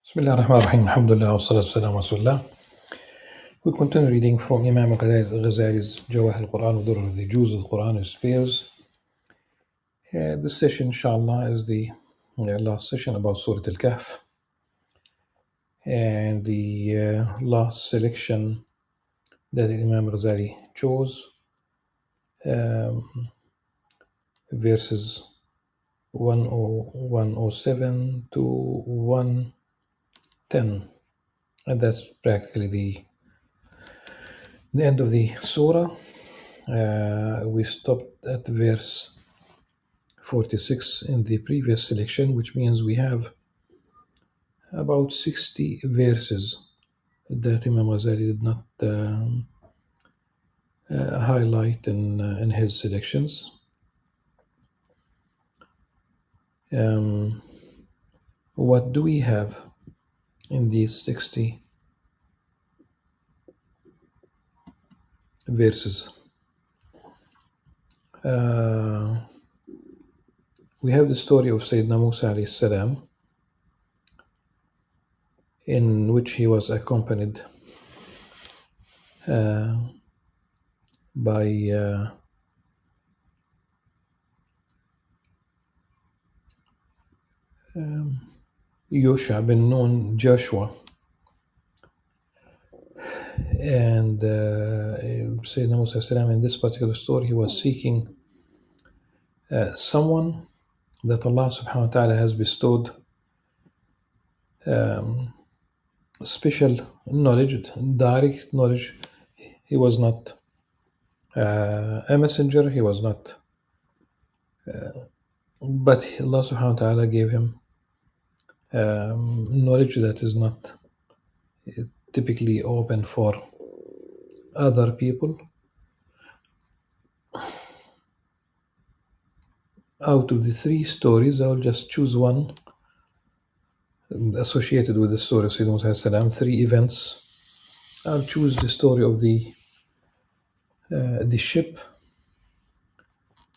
Bismillah ar-Rahman ar-Rahim. Alhamdulillah wa salatu salam wa rasulullah. We continue reading from Imam Al-Ghazali's Jawah al-Qur'an wa the Jews of the Qur'an and spares. This session, inshallah, is the last session about Surah Al-Kahf. And the last selection that Imam Al-Ghazali chose, verses 107 to 110. And that's practically the end of the surah. We stopped at verse 46 in the previous selection, which means we have about 60 verses that Imam Ghazali did not highlight in his selections. What do we have in these 60 verses? We have the story of Sayyidina Musa alayhi salam, in which he was accompanied by Yosha bin Nun, Joshua, and Sayyidina Musa salam, in this particular story, he was seeking someone that Allah subhanahu wa ta'ala has bestowed special knowledge, direct knowledge. He was not a messenger, he was not, but Allah subhanahu wa ta'ala gave him knowledge that is not typically open for other people. Out of the three stories, I will just choose one associated with the story of Sayyidina Musa salam, three events. I'll choose the story of the ship.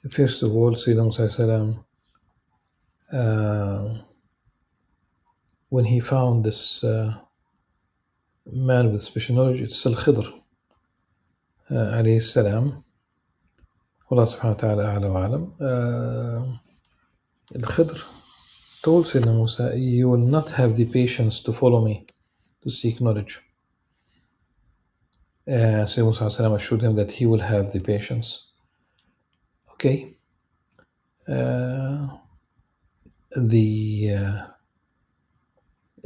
First of all, Sayyidina Musa salam, when he found this man with special knowledge, it's Al-Khidr alayhi salam. Allah subhanahu wa ta'ala a'la wa a'lam. Al-Khidr told Sayyidina Musa, you will not have the patience to follow me, to seek knowledge. Sayyidina Musa salam assured him that he will have the patience. Okay.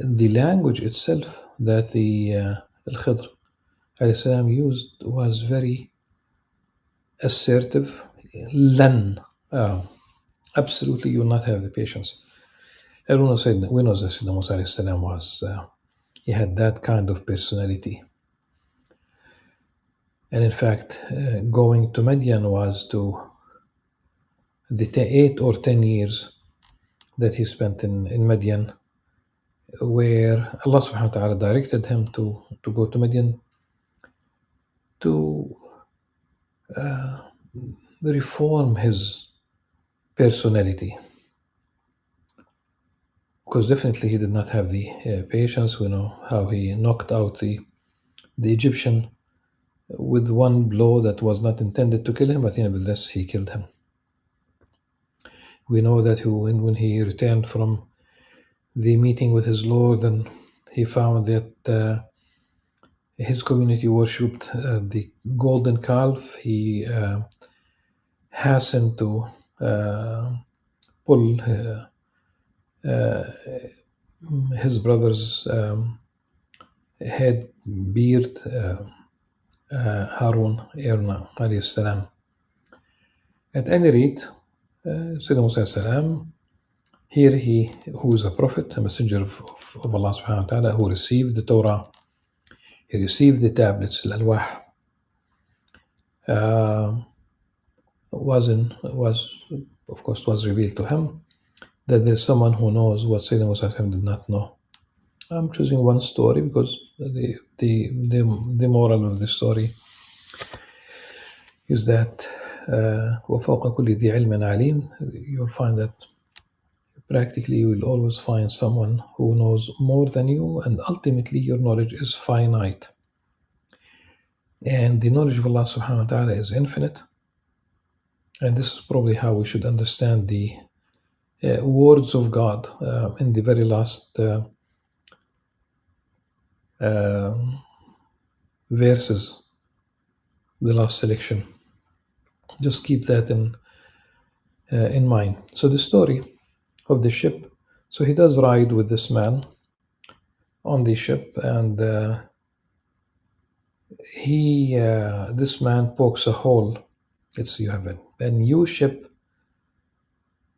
The language itself that the Al-Khidr alayhi salam used was very assertive. Lan. Absolutely, you will not have the patience. And we know that Sayyidina Musa alayhi salam was, he had that kind of personality. And in fact, going to Madian was to the 8 or 10 years that he spent in Madian, where Allah subhanahu wa ta'ala directed him to go to Madian to reform his personality. Because definitely he did not have the patience. We know how he knocked out the Egyptian with one blow that was not intended to kill him, but nevertheless he killed him. We know that when he returned from the meeting with his Lord, and he found that his community worshipped the golden calf, he hastened to pull his brother's head, beard, Harun alayhi salam. At any rate, Sayyidina Musa salam, here he, who is a prophet, a messenger of Allah subhanahu wa ta'ala, who received the Torah, he received the tablets, al-alwah, was revealed to him that there's someone who knows what Sayyidina Musa salam did not know. I'm choosing one story because the moral of the story is that وَفَوْقَ كُلِّ ذِي عِلْمٍ عَلِيمٍ. You'll find that practically you will always find someone who knows more than you, and ultimately your knowledge is finite. And the knowledge of Allah subhanahu wa ta'ala is infinite. And this is probably how we should understand the words of God in the very last verses, the last selection. Just keep that in mind. So the story of the ship. So he does ride with this man on the ship, and this man pokes a hole. You have a new ship,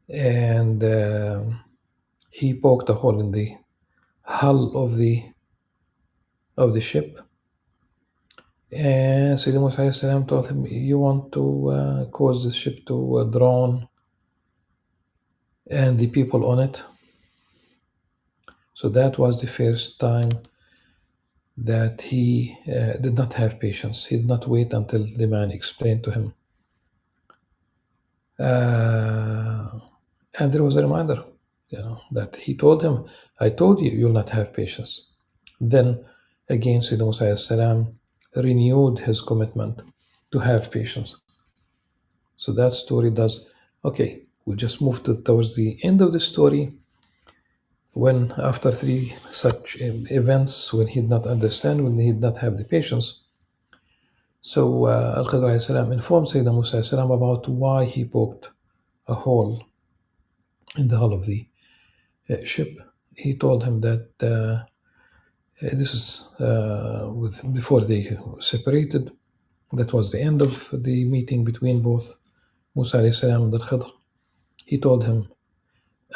and he poked a hole in the hull of the ship. And Sayyidina Musa told him, "You want to cause this ship to drown and the people on it?" So that was the first time that he did not have patience. He did not wait until the man explained to him. And there was a reminder, that he told him, "I told you, you'll not have patience." Then again, Sayyidina Musa renewed his commitment to have patience. So that story does. Okay, we just moved towards the end of the story, when after 3 such events, when he did not understand, when he did not have the patience, so Al-Khidr informed Sayyidina Musa about why he poked a hole in the hull of the ship. He told him that this is before they separated. That was the end of the meeting between both Musa and Al-Khidr. He told him,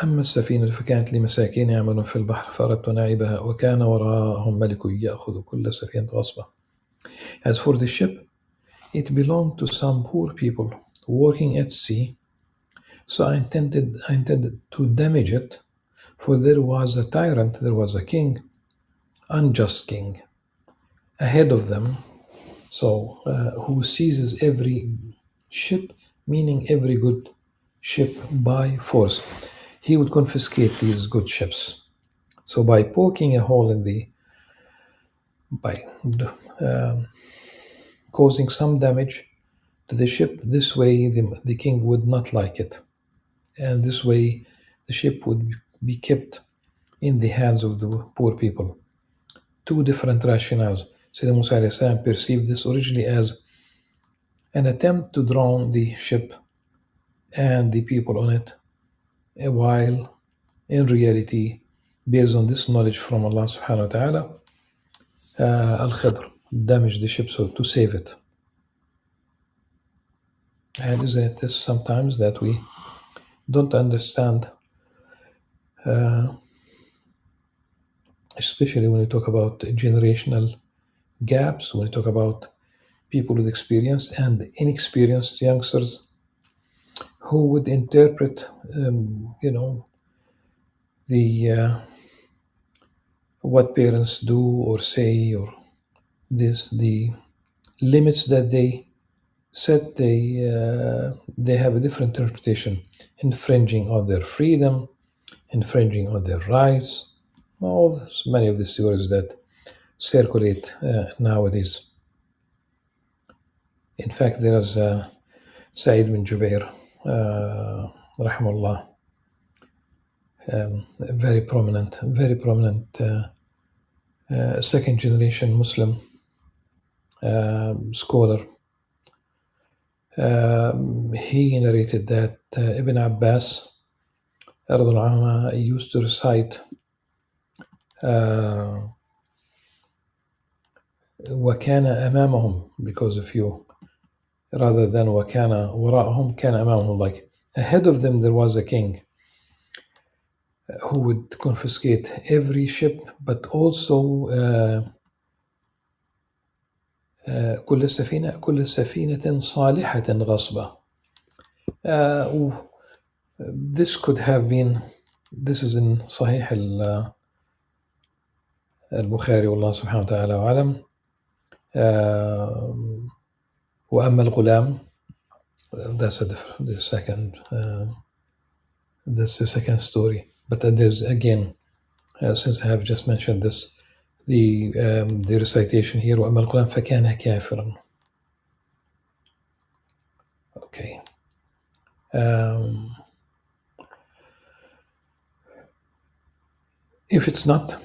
أما السفينة فكانت لمساكين يعملون في البحر فأردت أن أعيبها وكان وراءهم ملك يأخذ كل سفينة غصبا. As for the ship, it belonged to some poor people working at sea, so I intended to damage it, for there was a tyrant, there was a king, unjust king, ahead of them, so who seizes every ship, meaning every good ship, by force. He would confiscate these good ships. So by poking a hole by causing some damage to the ship, this way the king would not like it. And this way the ship would be kept in the hands of the poor people. Two different rationales. Sayyidina Musa perceived this originally as an attempt to drown the ship and the people on it, while in reality, based on this knowledge from Allah subhanahu wa ta'ala, Al-Khidr damaged the ship so to save it. And isn't it this sometimes that we don't understand, especially when we talk about generational gaps, when we talk about people with experience and inexperienced youngsters who would interpret, the what parents do or say, or the limits that they set, they have a different interpretation, infringing on their freedom, infringing on their rights, many of the theories that circulate nowadays. In fact, there is Sa'id bin Jubair, rahimahullah, a very prominent second generation Muslim scholar. He narrated that Ibn Abbas used to recite وَكَانَ أَمَامَهُم, because if you, rather than وَكَانَ وَرَاءَهُم, كَانَ أَمَامَهُم, like ahead of them there was a king who would confiscate every ship, but also كل سفينة صالحة غصبة. This could have been, this is in Sahih al-Bukhari, والله سبحانه وتعالى وعلم. وأما الغلام, that's the second That's the second story. But there's again, since I have just mentioned this, the recitation here, وَأَمَّا الْقُرْآنَ فَكَانَ كَافِرًا. Okay. If it's not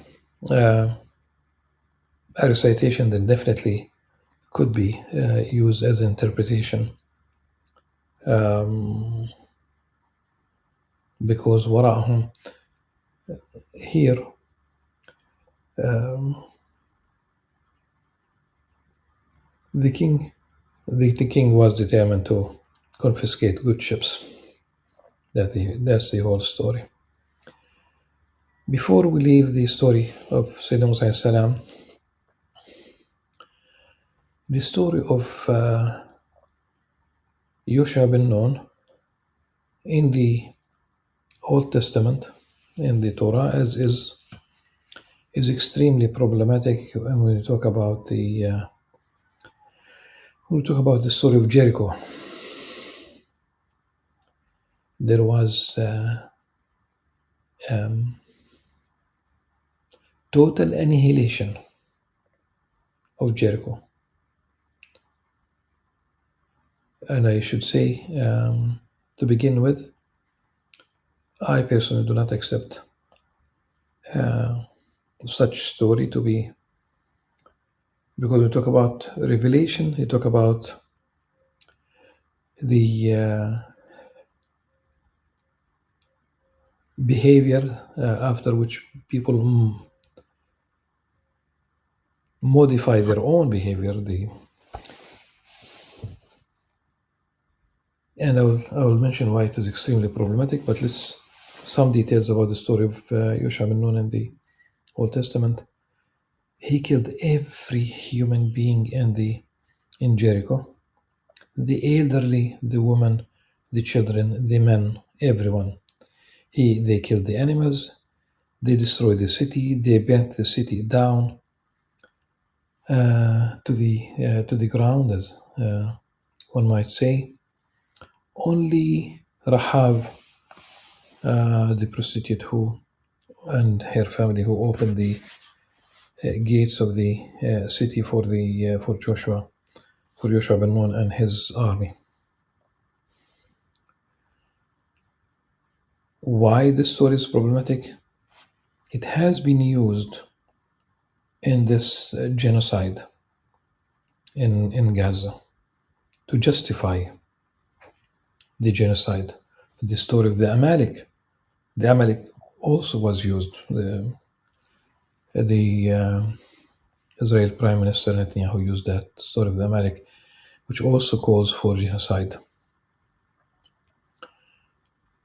a recitation, then definitely could be used as an interpretation, because وراءهم here, the king was determined to confiscate good ships. That's the whole story. Before we leave the story of Sayyidina Musa alayhi salam, the story of Yosha bin Nun in the Old Testament, in the Torah, as is extremely problematic. And when we talk about the story of Jericho, there was total annihilation of Jericho. And I should say, to begin with, I personally do not accept such story to be, because we talk about revelation, we talk about the behavior after which people modify their own behavior. And I will mention why it is extremely problematic, but let's some details about the story of Yosha bin Nun in the Old Testament. He killed every human being in Jericho, the elderly, the women, the children, the men, everyone. They killed the animals, they destroyed the city, they burnt the city down to the ground, as one might say. Only Rahab, the prostitute and her family who opened the gates of the city for Joshua ben Nun and his army. Why this story is problematic? It has been used in this genocide in Gaza to justify the genocide. The story of the Amalek also was used. The Israel Prime Minister Netanyahu used that story of the Amalek, which also calls for genocide.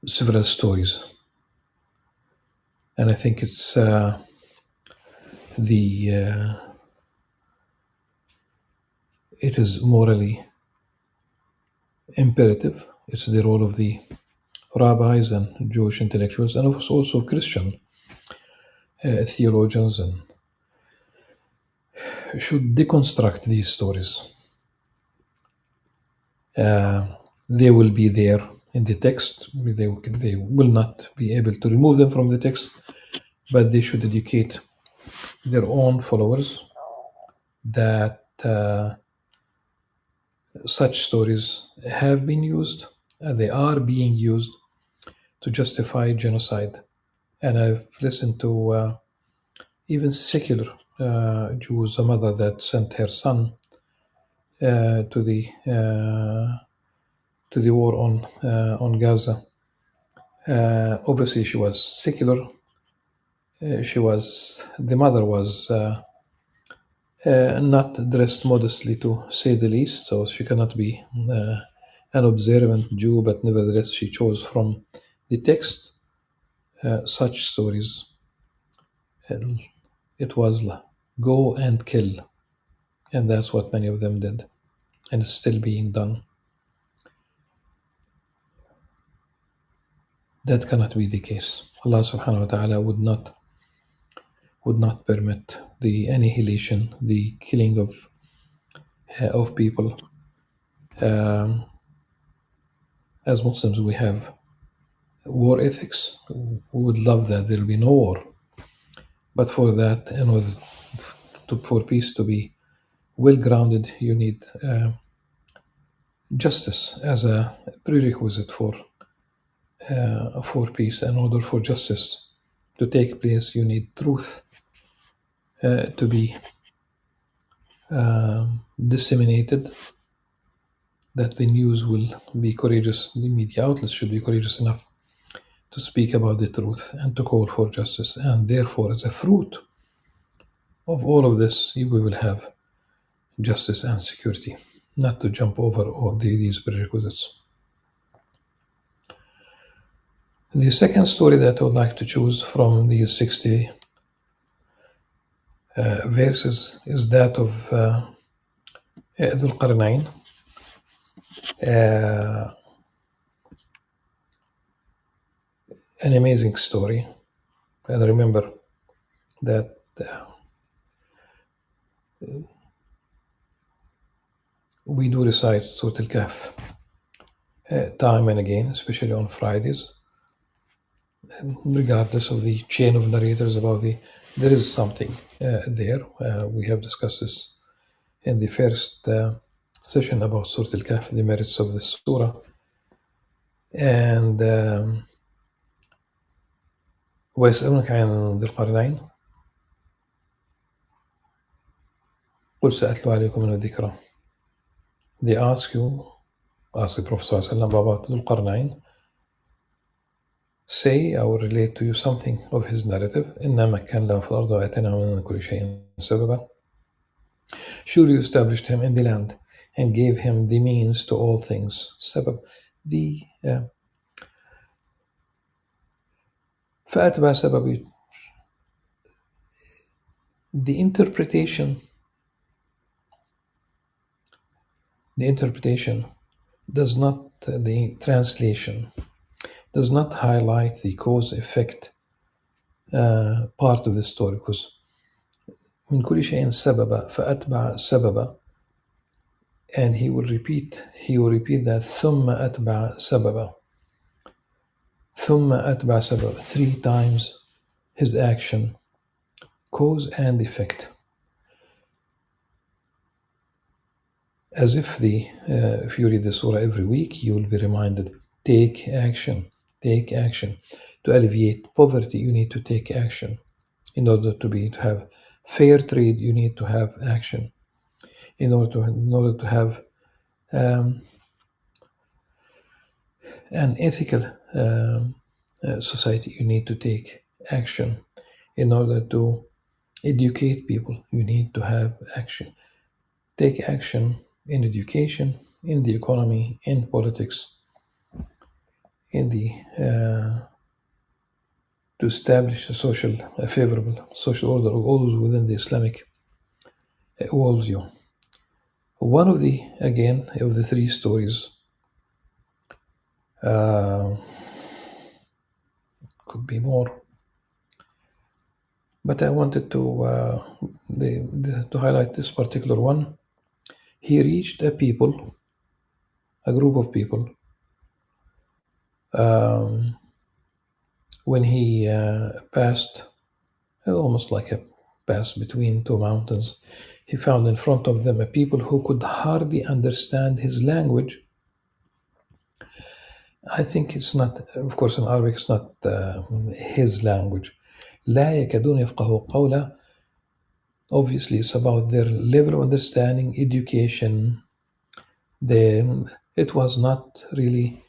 Several stories, and I think it's it is morally imperative. It's the role of the rabbis and Jewish intellectuals, and also Christian theologians, and should deconstruct these stories. They will be there in the text. They will not be able to remove them from the text, but they should educate their own followers that such stories have been used, they are being used to justify genocide. And I've listened to even secular Jews, a mother that sent her son to the war on Gaza. Obviously, she was secular. The mother was not dressed modestly, to say the least, so she cannot be an observant Jew, but nevertheless she chose from the text such stories. It was go and kill, and that's what many of them did, and it's still being done. That cannot be the case. Allah subhanahu wa ta'ala would not permit the annihilation, the killing of people. As Muslims, we have war ethics. We would love that there will be no war. But for that, in order for peace to be well grounded, you need justice as a prerequisite for peace. In order for justice to take place, you need truth to be disseminated, that the news will be courageous, the media outlets should be courageous enough to speak about the truth and to call for justice. And therefore, as a fruit of all of this, we will have justice and security, not to jump over all these prerequisites. The second story that I would like to choose from these 60 verses is that of Dhul Qarnayn. An amazing story. And remember that we do recite Surah Al-Kahf time and again, especially on Fridays. And regardless of the chain of narrators about there is something there. We have discussed this in the first session about Surah Al-Kahf, the merits of the surah. And ويسألونك عن ذي القرنين قل سأتلو عليكم منه ذكرى. They ask the Prophet ﷺ about Dhul Qarnayn. Say, I will relate to you something of his narrative. إِنَّا مَكَّنَّا لَهُ فِي الْأَرْضِ وَآتَيْنَاهُ مِنْ كُلِّ شَيْءٍ سَبَبًا. Surely you established him in the land and gave him the means to all things. Sabab. فأتبع سبب. The interpretation does not, the translation does not highlight the cause-effect part of the story, because من كل شيء سببا فأتبع سببا, and he will repeat that ثم أتبع سببا, ثم أتبع سببا, 3 times his action, cause and effect, as if if you read the surah every week, you will be reminded, take action. To alleviate poverty, you need to take action. In order to have fair trade, you need to have action. In order to have an ethical society, you need to take action. In order to educate people, you need to have action. Take action in education, in the economy, in politics, in the to establish a favorable social order, always within the Islamic worldview. One of the 3 stories could be more, but I wanted to highlight this particular one. He reached a group of people, when he passed, almost like a pass between 2 mountains. He found in front of them a people who could hardly understand his language. I think it's not, of course in Arabic it's not his language. لا يكادون يفقهوا قولا. Obviously it's about their level of understanding, education. It was not really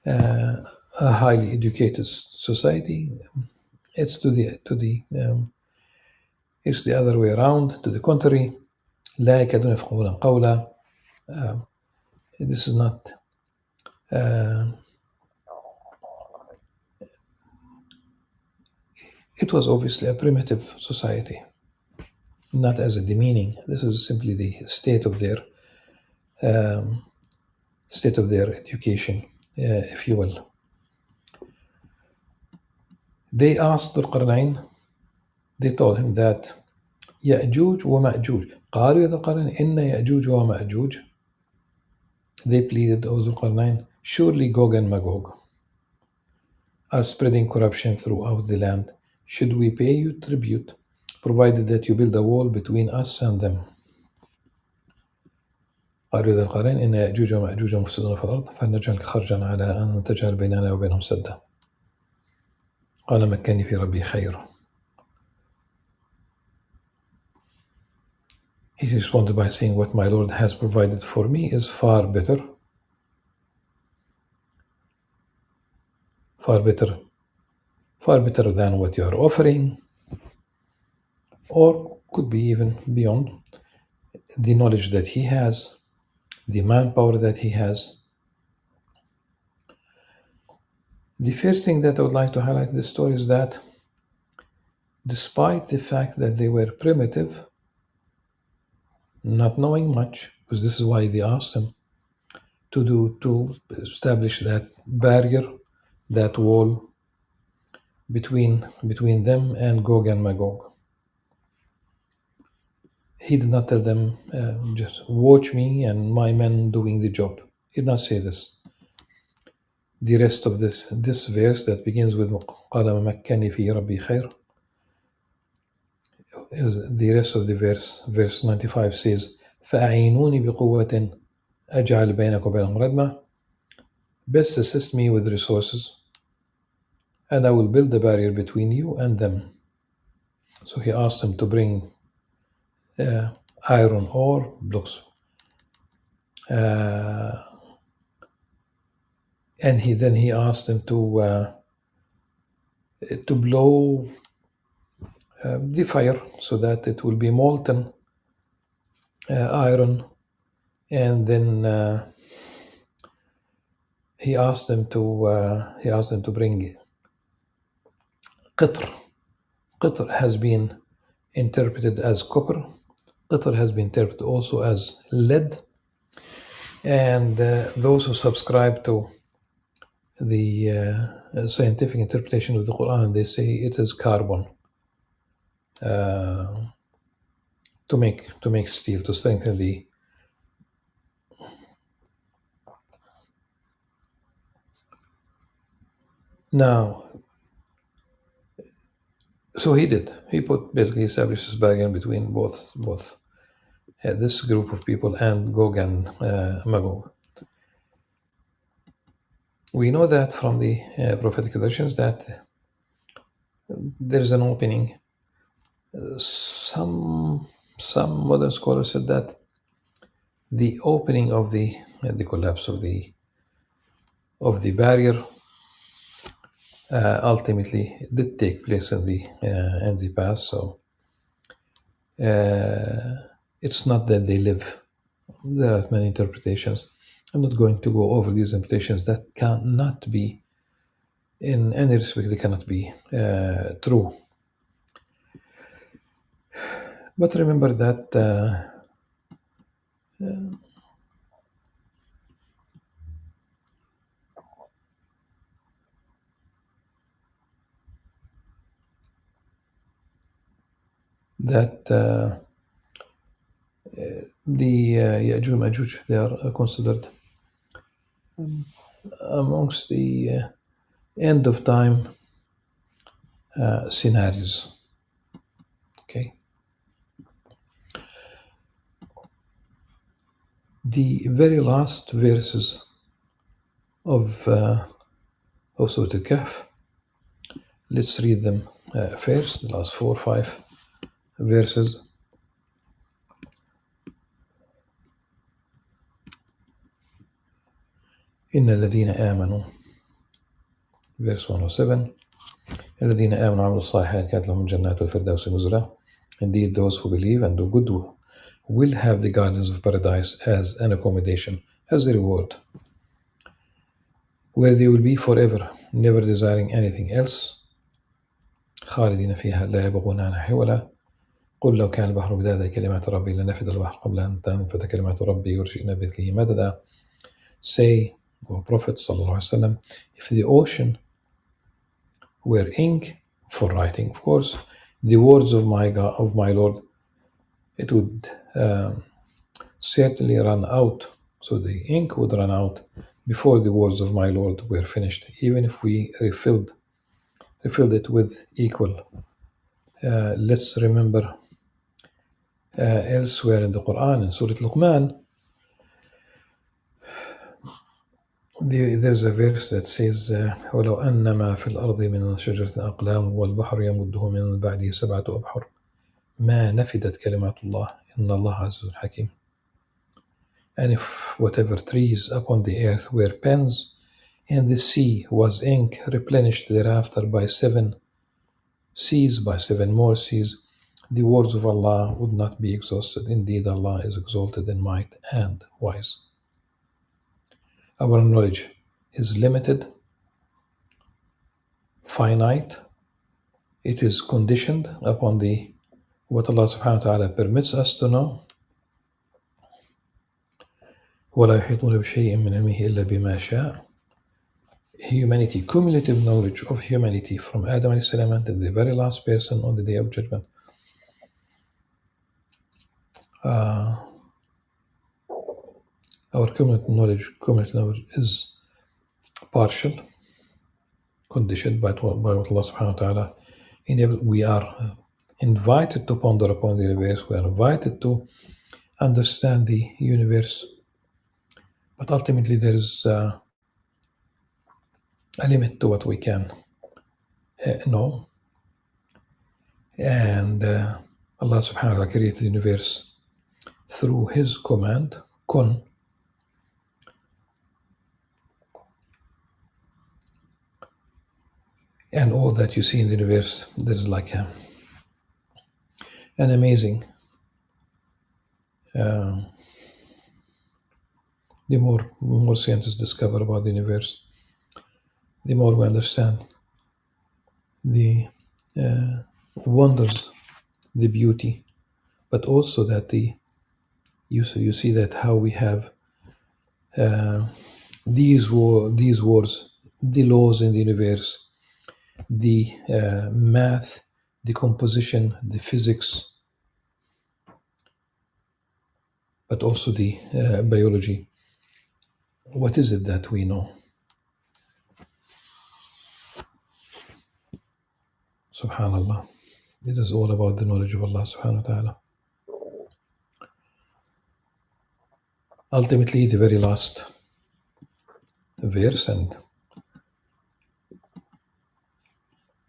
a highly educated society. It's it's the other way around, to the contrary. لا يكادون يفقهون قولا. This is not it was obviously a primitive society, not as a demeaning. This is simply the state of their education, if you will. They asked Dhul Qarnayn, they told him that يأجوج ومأجوج. قالوا يا ذا القرنين إن يأجوج ومأجوج. They pleaded, O Dhul Qarnayn, surely Gog and Magog. are spreading corruption throughout the land. Should we pay you tribute, provided that you build a wall between us and them? قالوا ذا القرين إن يأجوج ومأجوج مفسدون في الأرض فلنجعل خرجا على أن تجعل بيننا وبينهم سدا قال مكني في ربي خير. He responded by saying, what my Lord has provided for me is far better than what you are offering, or could be even beyond the knowledge that he has, the manpower that he has. The first thing that I would like to highlight in this story is that despite the fact that they were primitive, not knowing much, because this is why they asked him to establish that barrier, that wall between them and Gog and Magog. He did not tell them, just watch me and my men doing the job. He did not say this. The rest of this verse that begins with قَالَ مَكَّنِي فِي رَبِّي خَيْرٌ, the rest of the verse 95 says, فَأَعِينُونِي بِقُوَّةٍ أَجْعَلْ بَيْنَكُمْ وَبَيْنَهُمْ رَدْمًا, best assist me with resources, and I will build a barrier between you and them. So he asked them to bring iron ore blocks, and he asked them to blow the fire so that it will be molten iron, and then he asked them to bring qitr. Qitr has been interpreted as copper. Qitr has been interpreted also as lead, and those who subscribe to the scientific interpretation of the Qur'an, they say it is carbon to make steel, to strengthen the. Now, so he basically established this bargain between both this group of people and Gog and Magog. We know that from the prophetic traditions that there is an opening. Some modern scholars said that the opening of the collapse of the barrier ultimately did take place in the past. So it's not that they live. There are many interpretations. I'm not going to go over these interpretations that cannot be, in any respect, they cannot be true. But remember that the Ya'juj and Ma'juj, they are considered amongst the end of time scenarios. Okay. The very last verses of Surah Al-Kahf, let's read them first, the last 4 or 5 verses. إن الذين آمنوا, verse 107, الذين آمنوا وعملوا الصالحات كانت لهم جنات الفردوس نزلا. Indeed, those who believe and do good will have the gardens of paradise as an accommodation, as a reward, where they will be forever, never desiring anything else. خالدين فيها لا يبغون عنها حولا. قل لو كان البحر مدادا كلمات ربي لنفد البحر قبل أن تنفد كلمات ربي وجئنا بمثله مددا. Say, O Prophet sallallahu alaihi wasallam, if the ocean were ink for writing, of course, the words of my God, of my Lord, it would certainly run out. So the ink would run out before the words of my Lord were finished, even if we refilled it with equal. Let's remember elsewhere in the Quran, in Surah Luqman, there's a verse that says وَلَوْ أَنَّمَا فِي الْأَرْضِ مِنْ شَجَرَةٍ أَقْلَامٌ وَالْبَحْرُ يَمُدُّهُ مِنْ بَعْدِهِ سَبْعَةُ أَبْحُرٍ مَا نَفِدَتْ كَلِمَاتُ اللَّهِ إِنَّ اللَّهَ عَزِيزٌ حَكِيمٌ. And if whatever trees upon the earth were pens, and the sea was ink, replenished thereafter by 7 seas, by 7 more seas, the words of Allah would not be exhausted. Indeed, Allah is exalted in might and wise. Our knowledge is limited, finite. It is conditioned upon what Allah subhanahu wa ta'ala permits us to know. وَلَا يُحِيطُونَ بِشَيْءٍ مِّنْ عِلْمِهِ إِلَّا بِمَا شَاءَ. Humanity, cumulative knowledge of humanity from Adam alayhi salam until the very last person on the Day of Judgment. Our cumulative knowledge is partial, conditioned by what Allah subhanahu wa ta'ala enabled. We are invited to ponder upon the universe. We are invited to understand the universe. But ultimately there is a limit to what we can know. And Allah subhanahu wa ta'ala created the universe through His command, kun. And all that you see in the universe, there's like an amazing, the more scientists discover about the universe, the more we understand the wonders, the beauty, but also that you see that how we have these words, the laws in the universe, the math, the composition, the physics, but also the biology. What is it that we know? Subhanallah. This is all about the knowledge of Allah subhanahu wa ta'ala. Ultimately, the very last verse, and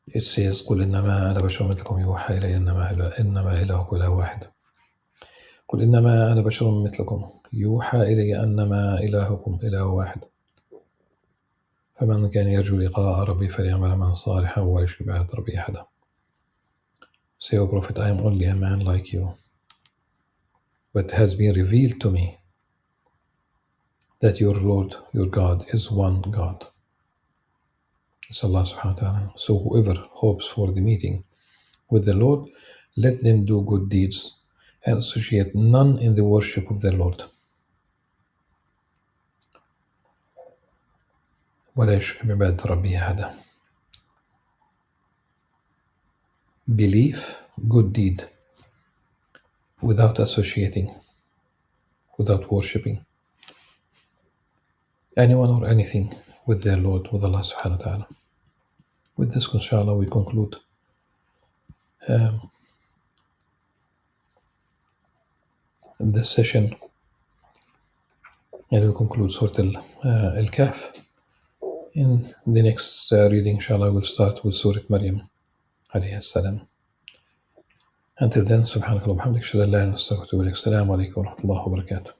it says قُلْ إِنَّمَا أَنَا بَشَرٌ مِثْلُكُمْ يُوحَى إِلَيَّ إِنَّمَا إِلَهُكُمْ إِلَهٌ وَاحِدٌ قُلْ إِنَّمَا أَنَا بَشَرٌ مِثْلُكُمْ يُوحَى إِلَيَّ أَنَّمَا إِلَهُكُمْ إِلَهٌ وَاحِدٌ فَمَنْ كَانَ يَرْجُو لِقَاءَ رَبِّهِ فَلْيَعْمَلْ عَمَلًا صَالِحًا وَلَا يُشْرِكْ بِعِبَادَةِ رَبِّهِ أَحَدًا. Say, O Prophet, I am only a man like you, but it has been revealed to me that your Lord, your God, is one God. It's Allah subhanahu wa ta'ala. So whoever hopes for the meeting with the Lord, let them do good deeds and associate none in the worship of their Lord. وَلَا يُشْرِكْ بِعِبَادَةِ رَبِّهِ أَحَدًا. Belief, good deed, without associating, without worshipping anyone or anything with their Lord, with Allah subhanahu wa ta'ala. With this, inshallah, we conclude this session, and we conclude Surah Al-Kahf. In the next reading, inshallah, we'll start with Surah Maryam alayhi salam. Until then, subhanakallah wa bihamdik, ashhadu an la ilaha illa anta, astaghfiruka wa atubu ilaik. Assalamu alaikum wa rahmatullahi wa barakatuh.